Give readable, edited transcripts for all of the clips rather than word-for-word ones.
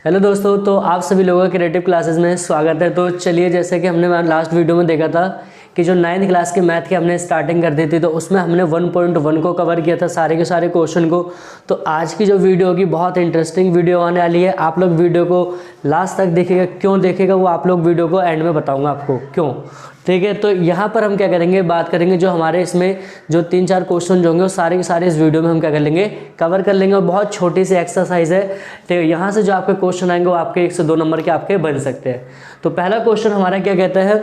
Hello दोस्तों, तो आप सभी लोगों का क्रिएटिव क्लासेस में स्वागत है। तो चलिए, जैसे कि हमने लास्ट वीडियो में देखा था कि जो 9th क्लास के मैथ की हमने स्टार्टिंग कर दी थी, तो उसमें हमने 1.1 को कवर किया था, सारे के सारे क्वेश्चन को। तो आज की जो वीडियो होगी बहुत इंटरेस्टिंग वीडियो आने वाली है। आप लोग वीडियो को लास्ट तक देखिएगा। क्यों देखेगा वो आप लोग वीडियो को एंड में बताऊँगा आपको क्यों। ठीक है, तो यहाँ पर हम क्या करेंगे, बात करेंगे जो हमारे इसमें जो 3-4 क्वेश्चन होंगे वो सारे के सारे इस वीडियो में हम क्या कर लेंगे, कवर कर लेंगे। और बहुत छोटी सी एक्सरसाइज है। ठीक है, यहाँ से जो आपके क्वेश्चन आएंगे वो आपके 1 से 2 नंबर के आपके बन सकते हैं। तो पहला क्वेश्चन हमारा क्या कहता है,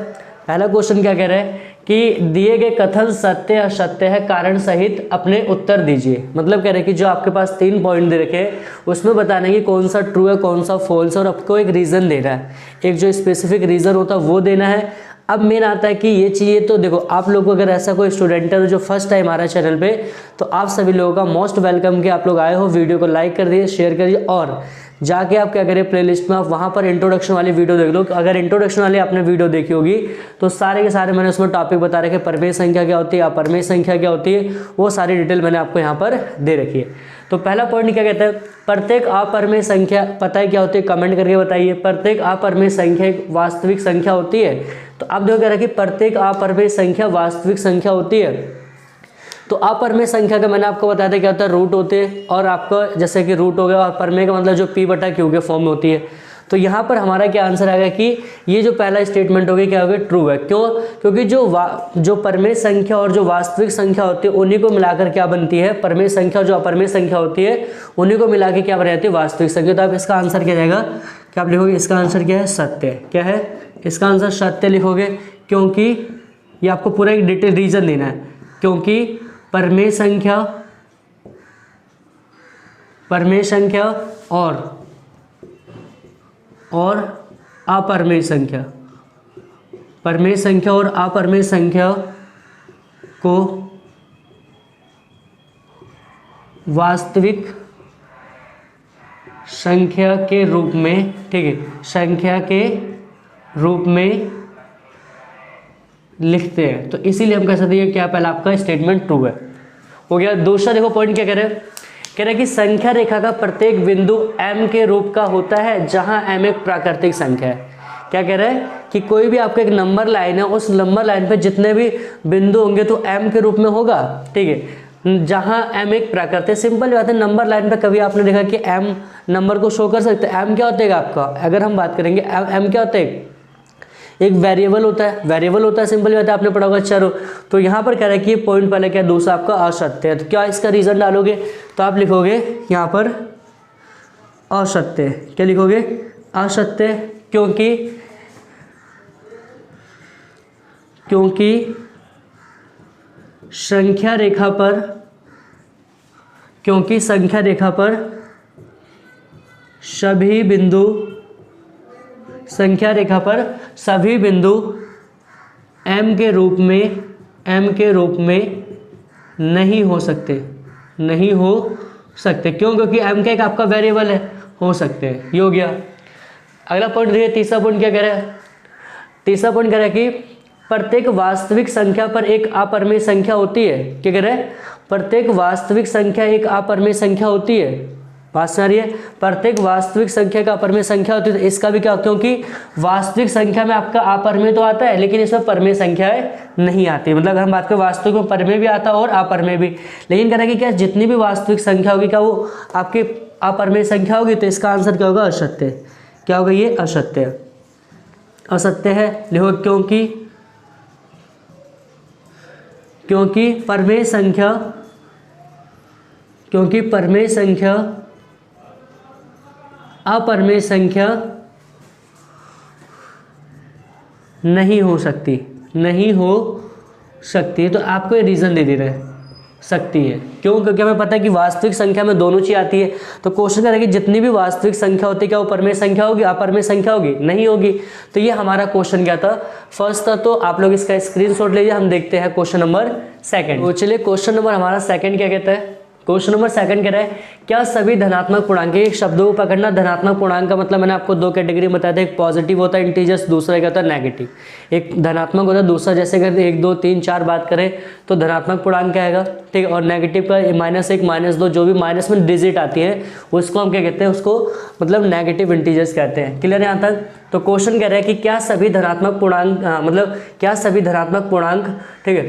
पहला क्वेश्चन क्या कह रहा है कि दिए गए कथन सत्य असत्य है, कारण सहित अपने उत्तर दीजिए। मतलब कह रहे हैं कि जो आपके पास 3 पॉइंट दे रखे हैं उसमें बताना है कि कौन सा ट्रू है कौन सा फॉल्स है, और आपको एक रीज़न देना है। एक जो स्पेसिफिक रीज़न होता है वो देना है। अब मेन आता है कि ये चाहिए, तो देखो आप लोगों को अगर ऐसा कोई स्टूडेंट है जो फर्स्ट टाइम आ रहा है चैनल पे, तो आप सभी लोगों का मोस्ट वेलकम कि आप लोग आए हो। वीडियो को लाइक कर दिए, शेयर करिए, और जाके आप क्या करें, प्लेलिस्ट में आप वहाँ पर इंट्रोडक्शन वाली वीडियो देख लो। अगर इंट्रोडक्शन वाली आपने वीडियो देखी होगी तो सारे के सारे मैंने उसमें टॉपिक बता रखे, परमेय संख्या क्या होती है, अपरमेय संख्या क्या होती है, वो सारी डिटेल मैंने आपको यहाँ पर दे रखी है। तो पहला पॉइंट क्या कहता है, प्रत्येक अपरमेय संख्या पता है क्या होती है, कमेंट करके बताइए। प्रत्येक अपरमेय संख्या एक वास्तविक संख्या होती है। तो आप देखो कह रहा है कि प्रत्येक अपरमेय संख्या वास्तविक संख्या होती है। तो अपरमेय संख्या का मैंने आपको बताया था क्या होता है, रूट होते हैं। और आपका जैसे कि रूट हो गया, और परमेय का मतलब जो p/q के फॉर्म में होती है। तो यहाँ पर हमारा क्या आंसर आएगा कि ये जो पहला स्टेटमेंट होगी क्या होगी, ट्रू है। क्यों? क्योंकि जो परमेय संख्या और जो वास्तविक संख्या होती है उन्हीं को मिलाकर क्या बनती है, परमेय संख्या। और जो अपरमेय संख्या होती है उन्हीं को मिला के क्या बन जाती है, वास्तविक संख्या। तो आप इसका आंसर क्या जाएगा, क्या आप लिखोगे, इसका आंसर क्या है, सत्य। क्या है इसका आंसर, सत्य लिखोगे। क्योंकि ये आपको पूरा एक डिटेल रीजन देना है। क्योंकि परमेय संख्या और अपरमेय संख्या, परमेय संख्या और अपरमेय संख्या को वास्तविक संख्या के रूप में, ठीक है, संख्या के रूप में लिखते हैं। तो इसीलिए हम कह सकते हैं क्या पहला आपका स्टेटमेंट ट्रू है, हो गया। दूसरा देखो पॉइंट क्या कह रहे हैं, कह रहे हैं कि संख्या रेखा का प्रत्येक बिंदु m के रूप का होता है, जहां m एक प्राकृतिक संख्या है। क्या कह रहे हैं कि कोई भी आपका एक नंबर लाइन है, उस नंबर लाइन पे जितने भी बिंदु होंगे तो m के रूप में होगा। ठीक है, जहां m एक प्राकृतिक, सिंपल बात है। नंबर लाइन पे कभी आपने देखा कि m नंबर को शो कर सकते हैं? m क्या होता है आपका, अगर हम बात करेंगे m क्या होता है, एक वेरिएबल होता है, सिंपल बात है, आपने पढ़ा होगा। चलो, तो यहाँ पर कह रहा है कि पॉइंट पहले क्या, दूसरा आपका असत्य है। तो क्या इसका रीजन डालोगे, तो आप लिखोगे यहाँ पर असत्य। क्या लिखोगे, असत्य। क्योंकि संख्या रेखा पर सभी बिंदु m के रूप में नहीं हो सकते। क्यों? क्योंकि m का एक आपका वेरिएबल है, हो सकते हैं। ये हो गया। अगला पॉइंट देखिए, तीसरा पॉइंट क्या कह रहा है, तीसरा पॉइंट कह रहा है कि प्रत्येक वास्तविक संख्या पर एक अपरमेय संख्या होती है। क्या कह रहा है, प्रत्येक वास्तविक संख्या एक अपरमेय संख्या होती है। बात समझ रही है, प्रत्येक वास्तविक संख्या का अपरमेय संख्या होती है। तो इसका भी क्या, क्योंकि वास्तविक संख्या में आपका अपरमेय तो आता है, लेकिन इसमें परमेय संख्याएं नहीं आती। मतलब अगर हम बात करें वास्तविक में परमेय भी आता है और अपरमेय भी, लेकिन कह रहा है कि क्या जितनी भी वास्तविक संख्या होगी क्या वो आपकी अपरमेय संख्या होगी। तो इसका आंसर क्या होगा, असत्य। क्या होगा, ये असत्य है। लिखो क्योंकि परमेय संख्या अपरमेय संख्या नहीं हो सकती। तो आपको ये रीजन दे रहा है, सकती है। क्यों? क्योंकि हमें पता है कि वास्तविक संख्या में दोनों चीज आती है। तो क्वेश्चन करें कि जितनी भी वास्तविक संख्या होती है क्या वो परमेय संख्या होगी, अपरमेय संख्या होगी, नहीं होगी। तो ये हमारा क्वेश्चन क्या था, फर्स्ट था। तो आप लोग इसका स्क्रीनशॉट लीजिए। हम देखते हैं क्वेश्चन नंबर 2। तो चलिए, क्वेश्चन नंबर हमारा 2 क्या कहता है। क्वेश्चन नंबर 2 कह रहा है क्या सभी धनात्मक पूर्णांक, एक शब्दों को पकड़ना, धनात्मक पूर्णांक का मतलब मैंने आपको 2 कैटेगरी बताया था, एक पॉजिटिव होता है इंटीजर्स, दूसरा क्या होता है नेगेटिव। एक धनात्मक होता है, दूसरा जैसे अगर 1 2 3 4 बात करें तो धनात्मक पूर्णांक क्या आएगा, ठीक है, और नेगेटिव का -1 -2 जो भी माइनस में डिजिट आती है उसको हम क्या कहते हैं, उसको मतलब नेगेटिव इंटीजर्स कहते हैं। क्लियर है यहाँ तक। तो क्वेश्चन कह रहा है कि क्या सभी धनात्मक पूर्णांक मतलब क्या सभी धनात्मक पूर्णांक, ठीक है,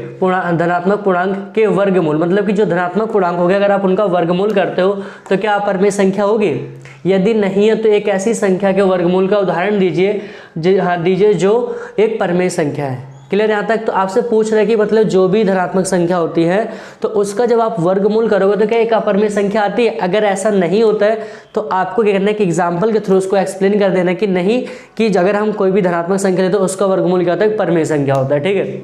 धनात्मक पूर्णांक के वर्गमूल, मतलब कि जो धनात्मक पूर्णांक हो गया अगर आप उनका वर्गमूल करते हो तो क्या अपरिमेय संख्या होगी, यदि नहीं है तो एक ऐसी संख्या के वर्गमूल का उदाहरण दीजिए दीजिए जो एक परिमेय संख्या है। क्लियर यहाँ तक। तो आपसे पूछ रहे हैं कि मतलब जो भी धनात्मक संख्या होती है तो उसका जब आप वर्गमूल करोगे तो क्या एक अपरिमेय संख्या आती है। अगर ऐसा नहीं होता है तो आपको क्या करना है कि एग्जाम्पल के थ्रू उसको एक्सप्लेन कर देना कि नहीं, कि अगर हम कोई भी धनात्मक संख्या लेते तो उसका वर्गमूल क्या होता है, परिमेय संख्या होता है। ठीक है,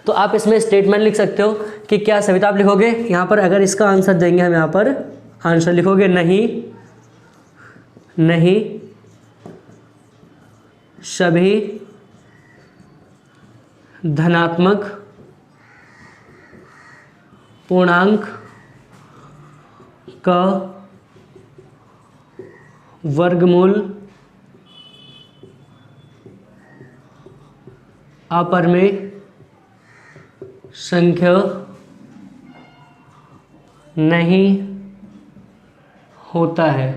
तो आप इसमें स्टेटमेंट लिख सकते हो कि क्या सभी, तो आप लिखोगे यहाँ पर, अगर इसका आंसर देंगे हम यहाँ पर आंसर लिखोगे नहीं सभी धनात्मक पूर्णांक का वर्गमूल अपरिमेय संख्या नहीं होता है।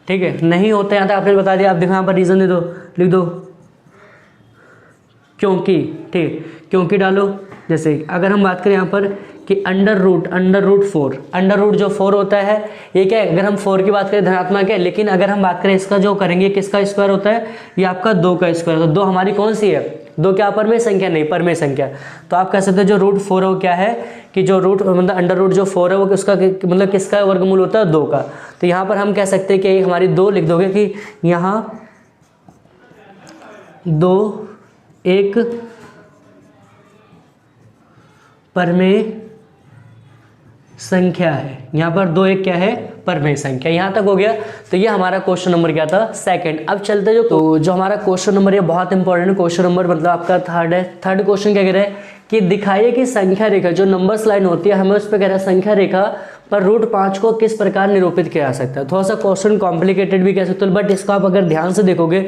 ठीक है, नहीं होता है, यहाँ तक आपने बता दिया। आप देखो यहाँ पर रीजन दे दो, लिख दो क्योंकि, ठीक, क्योंकि डालो। जैसे अगर हम बात करें यहाँ पर कि अंडर रूट 4, अंडर रूट जो 4 होता है ये क्या है, अगर हम 4 की बात करें धनात्मक है, लेकिन अगर हम बात करें इसका जो करेंगे किसका स्क्वायर होता है, ये आपका 2 का स्क्वायर। तो 2 हमारी कौन सी है, 2 क्या अपरिमेय संख्या, नहीं परिमेय संख्या। तो आप कह सकते हो जो रूट 4 है वो क्या है कि जो रूट मतलब अंडर रूट जो 4 है वो उसका मतलब किसका वर्गमूल होता है, 2 का। तो यहाँ पर हम कह सकते हैं कि हमारी 2 लिख दोगे कि यहाँ 2 एक परिमेय संख्या है। यहाँ पर 2 एक क्या है, परिमेय संख्या। यहाँ तक हो गया। तो ये हमारा क्वेश्चन नंबर क्या था, 2। अब चलते जो हमारा क्वेश्चन नंबर, ये बहुत इंपॉर्टेंट क्वेश्चन नंबर मतलब आपका 3rd है। 3rd क्वेश्चन क्या कह रहा है कि दिखाइए कि संख्या रेखा, जो नंबर्स लाइन होती है हमें उस पर कह रहा है संख्या रेखा पर रूट 5 को किस प्रकार निरूपित किया जा सकता है। थोड़ा सा क्वेश्चन कॉम्प्लिकेटेड भी कह सकते हो, बट इसको आप अगर ध्यान से देखोगे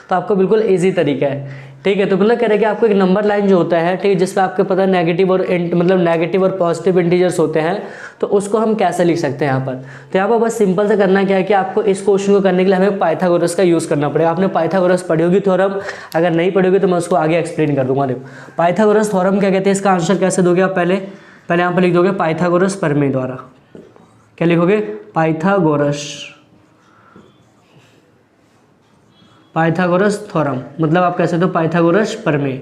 तो आपको बिल्कुल ईजी तरीका है। ठीक है, तो मतलब कह रहे हैं कि आपको एक नंबर लाइन जो होता है, ठीक है, जिसमें आपको पता है नेगेटिव और मतलब नेगेटिव और पॉजिटिव इंटीजर्स होते हैं, तो उसको हम कैसे लिख सकते हैं यहाँ पर। तो यहाँ पर बस सिंपल से करना क्या है कि आपको इस क्वेश्चन को करने के लिए हमें पाइथागोरस का यूज़ करना पड़ेगा। आपने पाइथागोरस पढ़ी होगी थ्योरम, अगर नहीं पढ़ी होगी तो मैं उसको आगे एक्सप्लेन कर दूंगा। देखो पाइथागोरस थ्योरम क्या कहते हैं, इसका आंसर कैसे दोगे आप, पहले यहाँ पर लिख दोगे पाइथागोरस प्रमेय द्वारा। क्या लिखोगे, पाइथागोरस थ्योरम, मतलब आप कह सकते हो पाइथागोरस प्रमेय।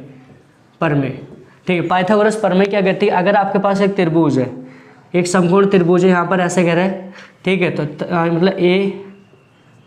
ठीक है, पाइथागोरस प्रमेय क्या कहती है, अगर आपके पास एक त्रिभुज है, एक समकोण त्रिभुज है, यहाँ पर ऐसे कह रहा है, ठीक है, तो मतलब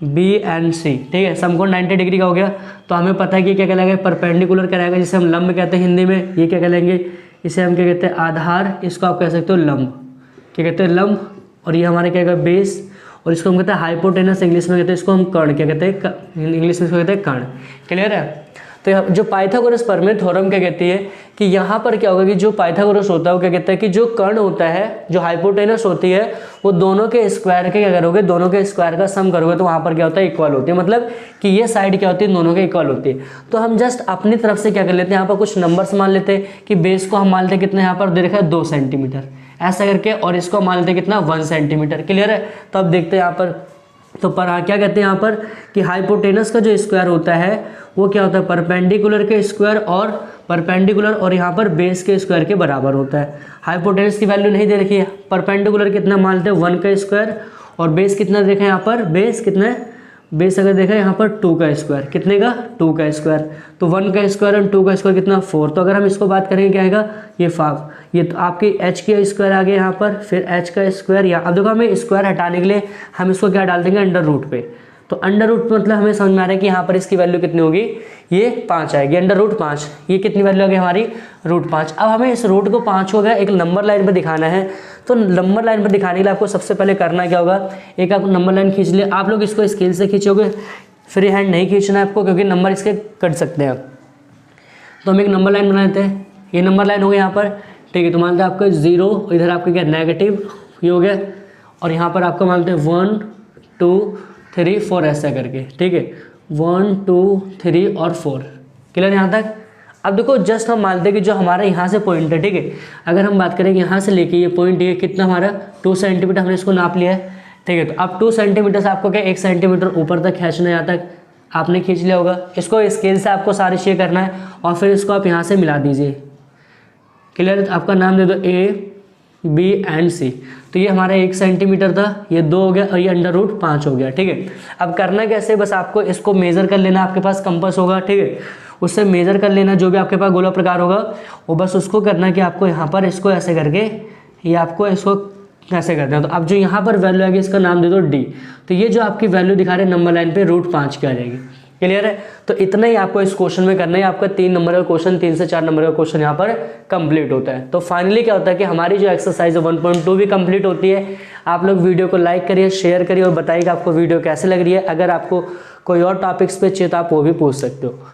ABNC, ठीक है, समकोण 90 डिग्री का हो गया। तो हमें पता है कि क्या कहलाएगा, परपेंडिकुलर कहलाएगा, जिसे हम लंब कहते हैं हिंदी में। ये क्या कहलाएंगे, इसे हम क्या कहते हैं, आधार, इसको आप कह सकते हो लंब, क्या कहते हैं, लंब। और ये हमारे क्या कहते हैं, बेस, और इसको हम कहते हैं हाइपोटेनस, इंग्लिश में कहते हैं इसको हम कर्ण, क्या कहते हैं, इंग्लिश में इसको कहते हैं कर्ण। क्लियर है। तो जो पाइथागोरस प्रमेय थ्योरम क्या कहती है कि यहाँ पर क्या होगा कि जो पाइथागोरस होता है वो क्या कहता है कि जो कर्ण होता है, जो हाइपोटेनस होती है, वो दोनों के स्क्वायर के क्या करोगे, दोनों के स्क्वायर का सम करोगे तो वहाँ पर क्या होता है, इक्वल होती है। मतलब कि ये साइड क्या होती है, दोनों के इक्वल होती है। तो हम जस्ट अपनी तरफ से क्या कर लेते हैं, यहाँ पर कुछ नंबर्स मान लेते हैं कि बेस को हम मान लेते हैं कितना, यहाँ पर दे रखा है 2 सेंटीमीटर ऐसा करके, और इसको मान लेते हैं कितना, 1 सेंटीमीटर। क्लियर है। तो अब देखते हैं यहाँ पर, तो क्या कहते हैं यहाँ पर कि हाइपोटेनस का जो स्क्वायर होता है वो क्या होता है, परपेंडिकुलर के स्क्वायर और परपेंडिकुलर और यहाँ पर बेस के स्क्वायर के बराबर होता है। हाइपोटेनस की वैल्यू नहीं दे रखी है, परपेंडिकुलर कितना मानते हैं 1 का स्क्वायर, और बेस कितना देखा है यहाँ पर, बेस कितना है, बेस अगर देखा है यहाँ पर 2 का स्क्वायर, कितने का, 2 का स्क्वायर। तो 1 का स्क्वायर और 2 का स्क्वायर कितना, 4। तो अगर हम इसको बात करेंगे क्या आएगा, ये 5। ये तो आपकी h का स्क्वायर आ गया यहाँ पर, फिर h का स्क्वायर यहाँ। अब देखो हमें स्क्वायर हटाने के लिए हम इसको क्या डाल देंगे, अंडर रूट पे। तो अंडर रूट मतलब हमें समझ में आ रहा है कि यहाँ पर इसकी वैल्यू कितनी होगी, ये 5 आएगी, अंडर रूट 5। ये कितनी वैल्यू आ गई हमारी, रूट 5। अब हमें इस रूट को 5 को अगर एक नंबर लाइन पर दिखाना है, तो नंबर लाइन पर दिखाने के लिए आपको सबसे पहले करना क्या होगा, एक आप नंबर लाइन खींच ले। आप लोग इसको स्केल से खींचोगे, फ्री हैंड नहीं खींचना है आपको, क्योंकि नंबर इसके कट सकते हैं। तो हम एक नंबर लाइन बना लेते हैं। ये नंबर लाइन हो गई यहाँ पर, ठीक है। तो मानते हैं आपका 0, इधर आपका क्या नेगेटिव, ये हो गया। और यहाँ पर आपको मानते हैं 1 2 3 4 ऐसा करके, ठीक है, 1 2 3 और 4। क्लियर यहाँ तक। अब देखो जस्ट हम मानते हैं कि जो हमारा यहाँ से पॉइंट है, ठीक है, अगर हम बात करें यहाँ से लेके ये पॉइंट, ये कितना हमारा 2 सेंटीमीटर हमने इसको नाप लिया है, ठीक है। तो अब 2 सेंटीमीटर से आपको क्या 1 सेंटीमीटर ऊपर तक खींचना है, यहाँ तक आपने खींच लिया होगा। इसको स्केल से आपको सारे शेयर करना है और फिर इसको आप यहाँ से मिला दीजिए। क्लियर। आपका नाम दे दो A B एंड C। तो ये हमारा 1 सेंटीमीटर था, ये 2 हो गया और ये √5 हो गया, ठीक है। अब करना कैसे, बस आपको इसको मेज़र कर लेना, आपके पास कंपास होगा, ठीक है, उससे मेज़र कर लेना जो भी आपके पास गोला प्रकार होगा, वो बस उसको करना कि आपको यहाँ पर इसको ऐसे करके ये आपको इसको ऐसे करना है। तो अब जो यहाँ पर वैल्यू आएगी इसका नाम दे दो D। तो ये जो आपकी वैल्यू दिखा रहे हैं नंबर लाइन पे √5 की आ जाएगी। क्लियर है। तो इतना ही आपको इस क्वेश्चन में करना है। आपका 3 नंबर का क्वेश्चन, 3 से 4 नंबर का क्वेश्चन यहाँ पर कंप्लीट होता है। तो फाइनली क्या होता है कि हमारी जो एक्सरसाइज 1.2 भी कंप्लीट होती है। आप लोग वीडियो को लाइक करिए, शेयर करिए और बताइए कि आपको वीडियो कैसे लग रही है। अगर आपको कोई और टॉपिक्स पे चाहिए तो आप वो भी पूछ सकते हो।